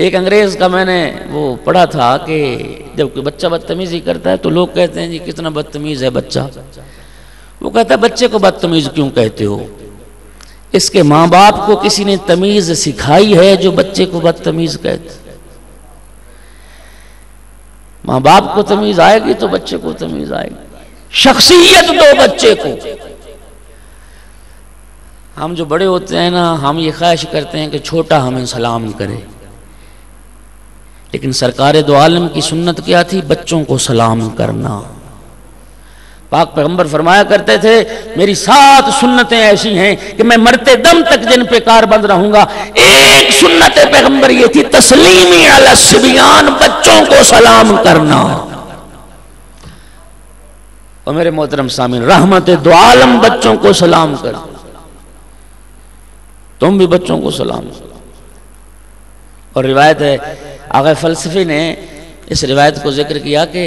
ایک انگریز کا میں نے وہ پڑھا تھا کہ جب کوئی بچہ بدتمیزی کرتا ہے تو لوگ کہتے ہیں جی کتنا بدتمیز ہے بچہ. وہ کہتا ہے بچے کو بدتمیز کیوں کہتے ہو؟ اس کے ماں باپ کو کسی نے تمیز سکھائی ہے جو بچے کو بدتمیز کہتے. ماں باپ کو تمیز آئے گی تو بچے کو تمیز آئے گی. شخصیت دو بچے کو. ہم جو بڑے ہوتے ہیں نا ہم یہ خواہش کرتے ہیں کہ چھوٹا ہمیں سلام کرے، لیکن سرکار دو عالم کی سنت کیا تھی؟ بچوں کو سلام کرنا. پاک پیغمبر فرمایا کرتے تھے میری 7 سنتیں ایسی ہیں کہ میں مرتے دم تک جن پہ کار بند رہوں گا. ایک سنت پیغمبر یہ تھی تسلیمی علی الصبیان، بچوں کو سلام کرنا. اور میرے محترم سامعین، رحمت دو عالم بچوں کو سلام کر. تم بھی بچوں کو سلام کرو. اور روایت ہے آغا فلسفی نے اس روایت کو ذکر کیا کہ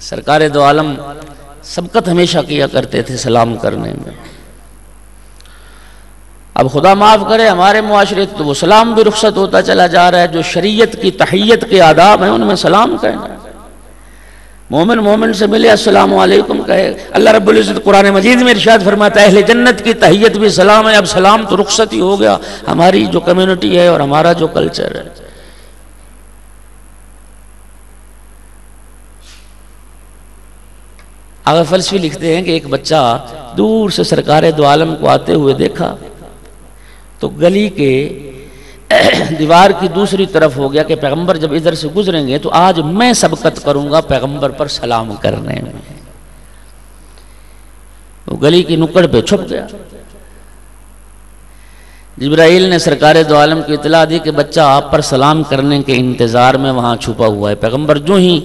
سرکار دو عالم سبقت ہمیشہ کیا کرتے تھے سلام کرنے میں. اب خدا معاف کرے ہمارے معاشرے تو وہ سلام بھی رخصت ہوتا چلا جا رہا ہے. جو شریعت کی تحیت کے آداب ہیں ان میں سلام کہنا ہے. مومن مومن سے ملے السلام علیکم کہے. اللہ رب العزت قرآن مجید میں ارشاد فرماتا ہے اہل جنت کی تحیت بھی سلام ہے. اب سلام تو رخصت ہی ہو گیا ہماری جو کمیونٹی ہے اور ہمارا جو کلچر ہے. آغا فلسفی لکھتے ہیں کہ ایک بچہ دور سے سرکار دو عالم کو آتے ہوئے دیکھا تو گلی کے دیوار کی دوسری طرف ہو گیا کہ پیغمبر جب ادھر سے گزریں گے تو آج میں سبقت کروں گا پیغمبر پر سلام کرنے میں. وہ گلی کی نکڑ پہ چھپ گیا. جبرائیل نے سرکار دو عالم کی اطلاع دی کہ بچہ آپ پر سلام کرنے کے انتظار میں وہاں چھپا ہوا ہے. پیغمبر جو ہی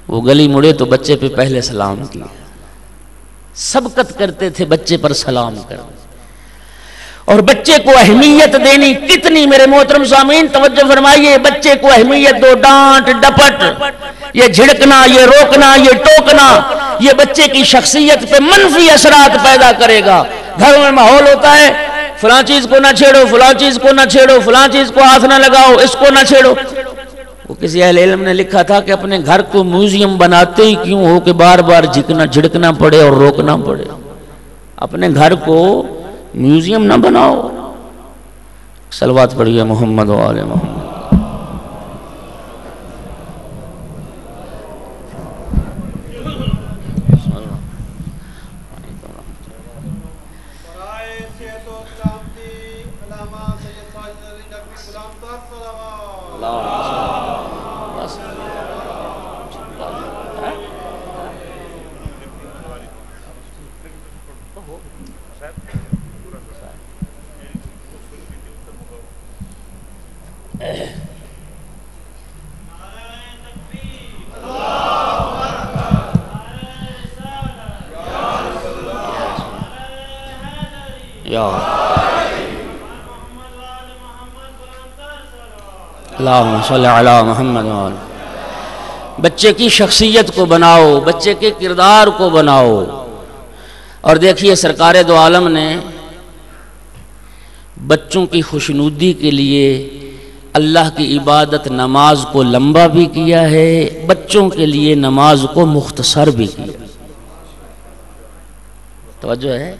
وہ گلی مڑے تو بچے پہ پہلے سلام کیا. سبقت کرتے تھے بچے پر سلام کرنے. اور بچے کو اہمیت دینی کتنی میرے محترم سامعین توجہ فرمائیے. بچے کو اہمیت دو. ڈانٹ ڈپٹ، یہ جھڑکنا، یہ روکنا، یہ ٹوکنا، یہ بچے کی شخصیت پہ منفی اثرات پیدا کرے گا. گھر میں ماحول ہوتا ہے فلاں چیز کو نہ چھیڑو، فلاں چیز کو نہ چھیڑو، فلاں چیز کو ہاتھ نہ لگاؤ، اس کو نہ چھیڑو. وہ کسی اہل علم نے لکھا تھا کہ اپنے گھر کو میوزیم بناتے ہی کیوں ہو کہ بار بار جھڑکنا پڑے اور روکنا پڑے. اپنے گھر کو میوزیم نہ بناؤ. صلوات پڑھیے محمد و آل محمد. اللہم صلی علی محمد. بچے کی شخصیت کو بناؤ، بچے کے کردار کو بناؤ. اور دیکھیے سرکار دو عالم نے بچوں کی خوشنودی کے لیے اللہ کی عبادت نماز کو لمبا بھی کیا ہے، بچوں کے لیے نماز کو مختصر بھی کیا. توجہ ہے.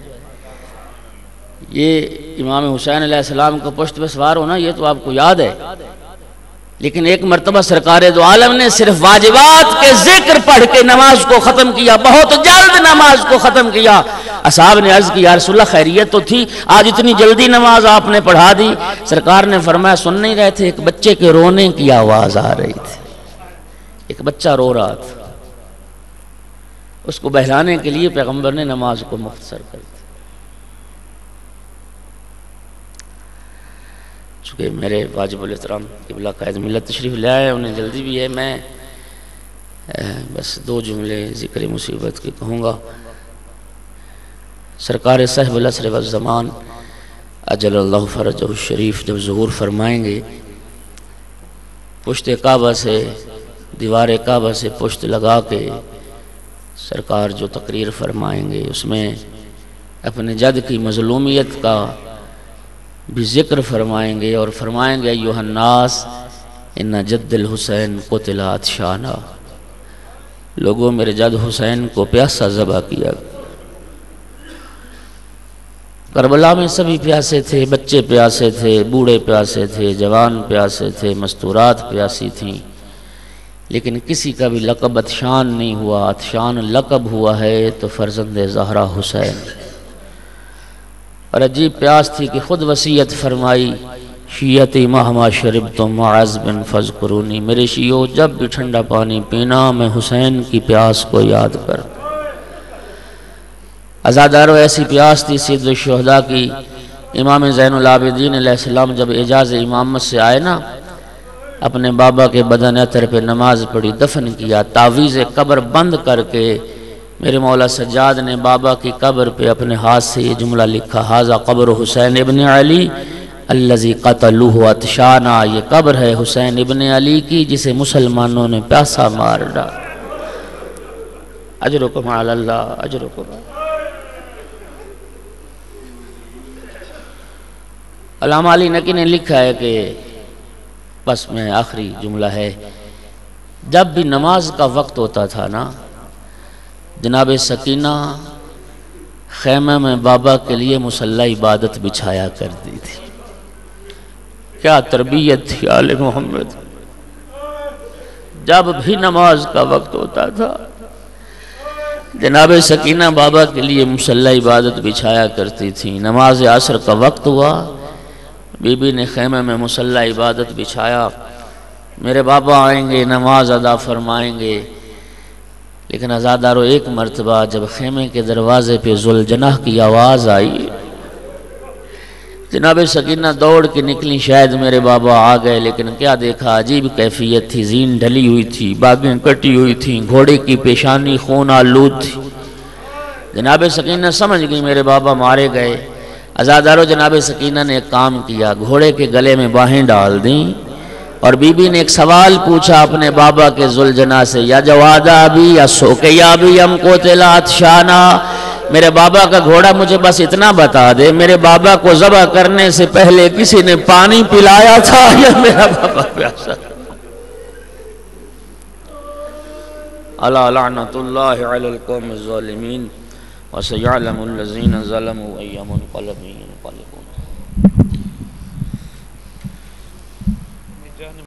یہ امام حسین علیہ السلام کو پشت پہ سوار ہونا یہ تو آپ کو یاد ہے، لیکن ایک مرتبہ سرکار دو عالم نے صرف واجبات کے ذکر پڑھ کے نماز کو ختم کیا. بہت جلد نماز کو ختم کیا. اصحاب نے عرض کی یا رسول اللہ خیریت تو تھی، آج اتنی جلدی نماز آپ نے پڑھا دی. سرکار نے فرمایا سن نہیں رہے تھے؟ ایک بچے کے رونے کی آواز آ رہی تھی. ایک بچہ رو رہا تھا. اس کو بہلانے کے لیے پیغمبر نے نماز کو مختصر کر دیا. چونکہ میرے واجب الاحترام قبلہ قائد ملت تشریف لے آئے، انہیں جلدی بھی ہے. میں بس 2 جملے ذکر مصیبت کے کہوں گا. سرکار صاحب العصر والزمان اجل اللہ فرجہ الشریف جب ظہور فرمائیں گے، پشت کعبہ سے، دیوار کعبہ سے پشت لگا کے سرکار جو تقریر فرمائیں گے اس میں اپنے جد کی مظلومیت کا بھی ذکر فرمائیں گے اور فرمائیں گے ایھا الناس ان جد الحسین قتل عطشانا، لوگوں میرے جد حسین کو پیاسا ذبح کیا۔ کربلا میں سبھی پیاسے تھے، بچے پیاسے تھے، بوڑھے پیاسے تھے، جوان پیاسے تھے، مستورات پیاسی تھیں، لیکن کسی کا بھی لقب عطشان نہیں ہوا۔ عطشان لقب ہوا ہے تو فرزند زہرا حسین۔ اور عجیب پیاس تھی کہ خود وصیت فرمائی، شیعتی مہما شربتم معاذ بن فذکرونی، میرے شیعو جب بھی ٹھنڈا پانی پینا میں حسین کی پیاس کو یاد کر۔ عزادارو ایسی پیاس تھی سید الشہداء کی۔ امام زین العابدین علیہ السلام جب اعجاز امامت سے آئے نا، اپنے بابا کے بدن اطہر پہ نماز پڑھی، دفن کیا، تعویذ قبر بند کر کے میرے مولا سجاد نے بابا کی قبر پہ اپنے ہاتھ سے یہ جملہ لکھا، ھذا قبر حسین ابن علی الذی قتلوہ عطشانا، یہ قبر ہے حسین ابن علی کی جسے مسلمانوں نے پیاسا مار ڈالا۔ اجرکم علی اللہ، اجرکم علی اللہ۔ علامہ علی نقی نے لکھا ہے کہ بس میں آخری جملہ ہے، جب بھی نماز کا وقت ہوتا تھا نا، جناب سکینہ خیمہ میں بابا کے لیے مصلی عبادت بچھایا کرتی تھی۔ کیا تربیت تھی آل محمد! جب بھی نماز کا وقت ہوتا تھا جناب سکینہ بابا کے لیے مصلی عبادت بچھایا کرتی تھی۔ نماز عصر کا وقت ہوا، بی بی نے خیمہ میں مصلی عبادت بچھایا، میرے بابا آئیں گے نماز ادا فرمائیں گے، لیکن عزادارو ایک مرتبہ جب خیمے کے دروازے پہ ذوالجناح کی آواز آئی، جناب سکینہ دوڑ کے نکلی، شاید میرے بابا آ گئے، لیکن کیا دیکھا، عجیب کیفیت تھی، زین ڈھلی ہوئی تھی، باگیں کٹی ہوئی تھیں، گھوڑے کی پیشانی خون آلود تھی۔ جناب سکینہ سمجھ گئی میرے بابا مارے گئے۔ عزادارو جناب سکینہ نے ایک کام کیا، گھوڑے کے گلے میں باہیں ڈال دیں اور بی بی نے ایک سوال پوچھا اپنے بابا کے ذوالجناح سے، یا جوادا ابی یا سوکیا ابی ام قتل عطشانا، میرے بابا کا گھوڑا مجھے بس اتنا بتا دے، میرے بابا کو ذبح کرنے سے پہلے کسی نے پانی پلایا تھا یا میرا بابا پیاسا؟ الا لعنت اللہ علی القوم الظالمین وسیعلم الذین ظلموا ای منقلب ینقلبون۔